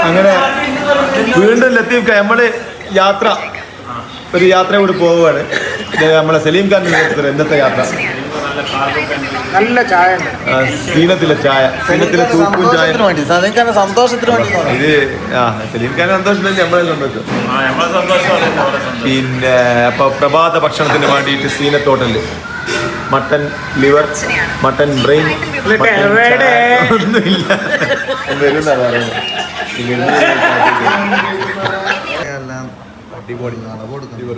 അങ്ങനെ വീണ്ടും ലത്തീഫ് നമ്മള് ഒരു യാത്ര കൂടി പോവുകയാണ്. നമ്മളെ സലീം ഖാൻ ഇന്നത്തെ യാത്ര നല്ല ചായ, സീനത്തിലെ ചായ, സീനത്തിലെ സൂപ്പും ചായ. സന്തോഷത്തിന് വേണ്ടി ഇത് സലീം ഖാൻ സന്തോഷം നമ്മളെല്ലാം വെക്കും. പിന്നെ അപ്പൊ പ്രഭാത ഭക്ഷണത്തിന് വേണ്ടിയിട്ട് സീനത്ത് ഹോട്ടലിൽ മട്ടൻ ലിവർ, മട്ടൻ ബ്രെയിൻ ഒന്നുമില്ല വരുന്ന അടിപൊളി ലിവർ.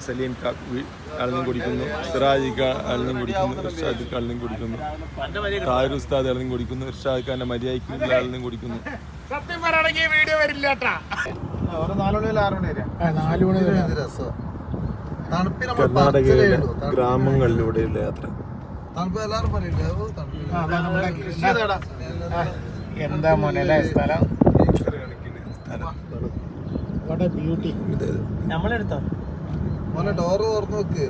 സലീം അളന്നും കുടിക്കുന്നു, സിറാജ് അളന്നും കുടിക്കുന്നു, ഇർഷാദ് അളന്നും കുടിക്കുന്നു, താഹിർ ഉസ്താദ് അളന്നും കുടിക്കുന്നു, ഇർഷാദ് ഖാന്റെ മര്യാദയ്ക്ക് അളന്നും കുടിക്കുന്നു. സത്യം പറയുകയാണെങ്കിൽ വീഡിയോ വരില്ല. 4 മണി 6 മണി വരെ 4 മണി വരെ രസം. കർണാടകയിലെ ഗ്രാമങ്ങളിലൂടെയുള്ള യാത്ര. എന്താ മോനെ സ്ഥലം, ബ്യൂട്ടി. നമ്മളെടുത്തോ മോനെ ഡോറ് തുറന്നു നോക്ക്.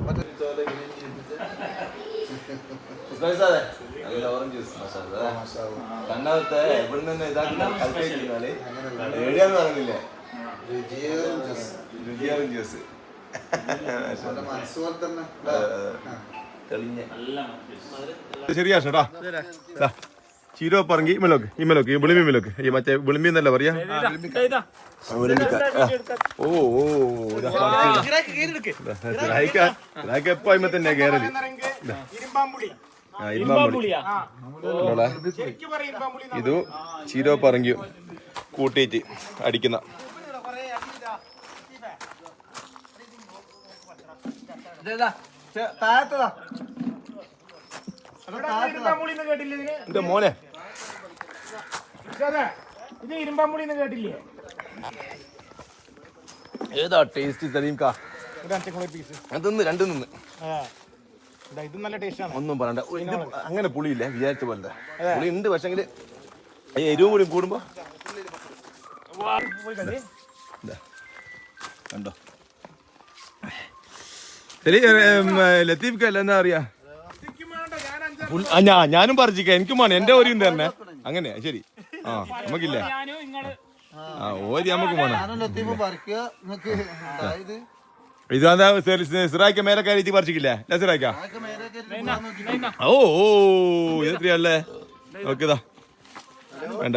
ശരിയാ ചേട്ടാ. ചീരോ പറങ്കി ഇമലോക്ക് വിളിമി മിലോക്ക്, ഈ മറ്റേ വിളിമി എന്നല്ല പറയാ. എപ്പോ അയിമ തന്നെ കയറല്. ഇത് ചീരോ പറങ്കി കൂട്ടിയിട്ട് അടിക്കുന്ന എന്റെ മോനെ. ഇത് ഇരുമ്പാമ്പുളിന്ന് കേട്ടില്ലേ? ഏതാ ടേസ്റ്റ് സലീംക്കാ? അതൊന്ന് രണ്ടു നിന്ന് ഇത് നല്ല ടേസ്റ്റാണ്. ഒന്നും പറയണ്ട. അങ്ങനെ പുളിയില്ല വിചാരിച്ച പോലെ. പുളി ഉണ്ട്, പക്ഷെങ്കിൽ എരിവും കൂടി കൂടുമ്പോ കണ്ടോ. ലത്തീഫ് അല്ല എന്താ അറിയാ, ഞാനും പറിച്ചിക്ക, എനിക്കും വേണം. എന്റെ ഓരിയും തന്നെ അങ്ങനെയാ. ശരി, നമുക്കില്ലേ ഓരി നമുക്ക് വേണം. ഇതാ സിറായിക്ക മേലെ കയറ്റി പറിച്ചിക്കില്ലേ സിറായിക്ക? ഓ എത്രയല്ലേ? ഓക്കെതാ വേണ്ട.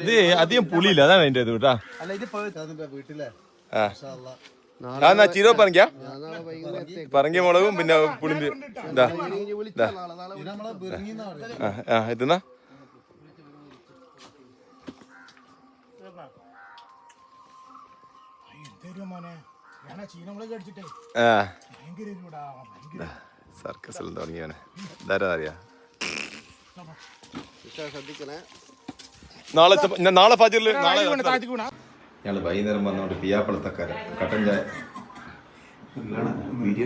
ഇത് അധികം പുളിയില്ല, അതാണ് അതിന്റെ ഇത് കേട്ടാ. ആ ചീരോ പറങ്കിയ മുളകും പിന്നെ പുളിമ്പി എത്തുന്ന സർക്കസിൽ തുടങ്ങിയാണ്. ഇതാരാ അറിയാ? നാളെ ഫാജിറില് ഞങ്ങൾ വൈകുന്നേരം വന്നോണ്ട് പിയാപ്പളത്തക്കാരൻ കട്ടൻ ചായ വീഡിയോ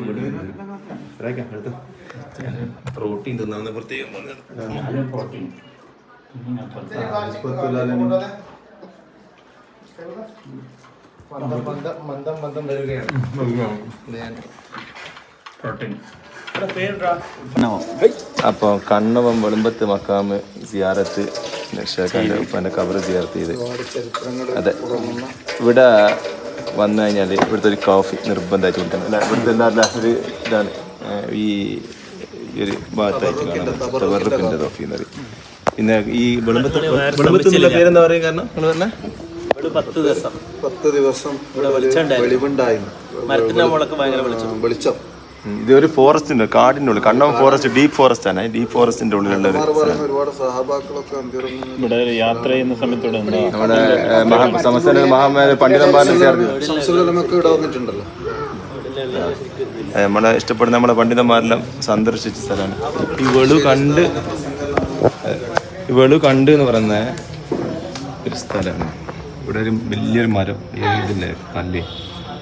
പ്രോട്ടീൻ തിന്നാന്ന് പ്രത്യേകം അപ്പോൾ കണ്ണവം വെളുമ്പത്ത് മക്കാമ് സിയാറത്ത് ഷേഖാൻ്റെ ഉപ്പാൻ്റെ കബറ് സിയാറത്ത് ചെയ്ത്. അതെ, ഇവിടെ വന്നു കഴിഞ്ഞാൽ ഇവിടുത്തെ ഒരു കോഫി നിർബന്ധമായിട്ട് കുടിക്കണം. അല്ല ഇവിടുത്തെ എല്ലാ ഒരു ഇതാണ് ഈ ഒരു ഭാഗത്തായിട്ട് കാണാൻ വെറുപ്പിൻ്റെ കോഫി എന്ന് പറയും. പിന്നെ ഈ വെളുമ്പത്തുള്ള പേരെന്താ പറയുക? കാരണം നിങ്ങൾ പറഞ്ഞ 10 ദിവസം വെളിവുണ്ടായിരുന്നു. മരത്തിന്റെ മുകളൊക്കെ ഭയങ്കര വെളിച്ചം. ഇതൊരു ഫോറസ്റ്റ് ഉണ്ട്, കാടിൻ്റെ ഉള്ളിൽ. കണ്ണവം ഫോറസ്റ്റ് ഡീപ്പ് ഫോറസ്റ്റ് ആണ്. ഡീപ്പ് ഫോറസ്റ്റിന്റെ ഉള്ളിലുള്ള ഇവിടെ യാത്ര ചെയ്യുന്ന സമയത്ത് നമ്മുടെ സമസ്ത മഹാമാരി പണ്ഡിതന്മാരിൽ നമ്മളെ ഇഷ്ടപ്പെടുന്ന നമ്മളെ പണ്ഡിതന്മാരെല്ലാം സന്ദർശിച്ച സ്ഥലമാണ്. ഈ വെളു കണ്ട് എന്ന് പറയുന്ന ഒരു സ്ഥലമാണ്. ഇവിടെ ഒരു വലിയൊരു മരം, ഇതില്ലേ നല്ല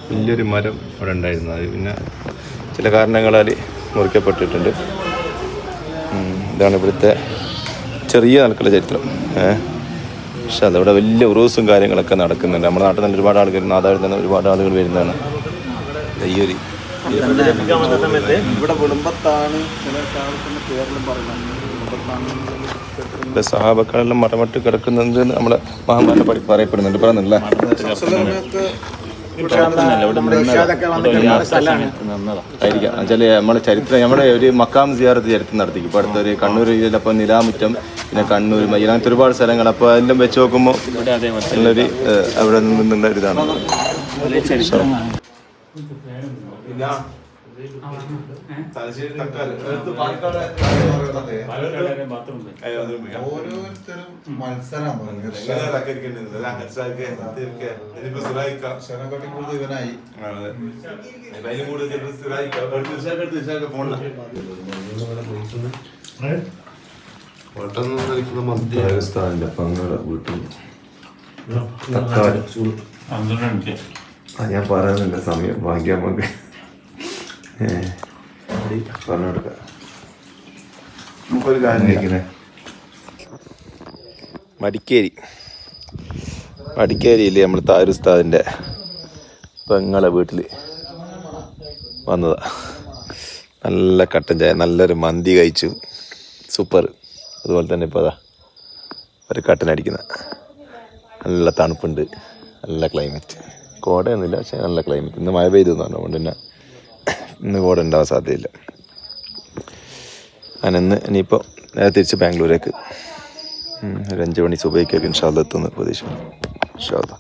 വലിയൊരു മരം ഇവിടെ ഉണ്ടായിരുന്നു. അത് പിന്നെ ചില കാരണങ്ങളാൽ മുറിക്കപ്പെട്ടിട്ടുണ്ട്. ഇതാണ് ഇവിടുത്തെ ചെറിയ നടക്കുള്ള ചരിത്രം. പക്ഷെ അതവിടെ വലിയ ഉറൂസും കാര്യങ്ങളൊക്കെ നടക്കുന്നുണ്ട്. നമ്മുടെ നാട്ടിൽ നിന്ന് ഒരുപാട് ആളുകൾ നാദാവിൽ നിന്ന് ഒരുപാട് ആളുകൾ വരുന്നതാണ്. ഈ സമയത്ത് ഇവിടെ വിളുമ്പത്താണ് ചില സ്ഥാപനത്തിൻ്റെ പേരിലും പറയുന്നത്. സഹാബക്കളെല്ലാം മടമട്ട് കിടക്കുന്നത് നമ്മളെ മഹാന്മാരെ പറയപ്പെടുന്നുണ്ട്. പറയുന്നില്ല ആയിരിക്കാം. ചില നമ്മളെ ചരിത്രം നമ്മുടെ ഒരു മക്കാം സിയാറത്ത് ചരിത്രം നടത്തിക്കും. ഇപ്പോൾ അടുത്തൊരു കണ്ണൂർ ജില്ലയിലപ്പോൾ നിലാമുറ്റം, പിന്നെ കണ്ണൂർ മയ്യിൽ, അങ്ങനത്തെ ഒരുപാട് സ്ഥലങ്ങൾ. അപ്പോൾ അതെല്ലാം വെച്ച് നോക്കുമ്പോൾ നല്ലൊരു അവിടെ നിന്നുള്ള ഒരിതാണ്. ഓരോരുത്തരും മത്സരം ഇവനായി ഞാൻ പറയാനില്ല, സമയം ഭാഗ്യം നമുക്ക് പറഞ്ഞെടുക്കാം. മടിക്കേരിയിൽ നമ്മൾ താരുസ്താദിൻ്റെ പെങ്ങളെ വീട്ടിൽ വന്നതാ. നല്ല കട്ടൻ ചായ, നല്ലൊരു മന്തി കഴിച്ചു, സൂപ്പർ. അതുപോലെ തന്നെ ഇപ്പോൾ അതാ ഒരു കട്ടനടിക്കുന്ന, നല്ല തണുപ്പുണ്ട്, നല്ല ക്ലൈമറ്റ്. കോടയൊന്നുമില്ല, പക്ഷേ നല്ല ക്ലൈമറ്റ്. ഇന്ന് മഴ പെയ്തു എന്ന് പറഞ്ഞുകൊണ്ട് തന്നെ ഇന്ന് കോട ഉണ്ടാവാൻ സാധ്യതയില്ല. ഞാനിന്ന് ഇനിയിപ്പോൾ നേരെ തിരിച്ച് ബാംഗ്ലൂരേക്ക് ഒരു 5 മണി സുബൈക്കൊക്കെ ഇൻഷാ അല്ലാഹ് എത്തുമെന്ന് പ്രതീക്ഷിക്കുന്നു. ഇൻഷാ അല്ലാഹ്.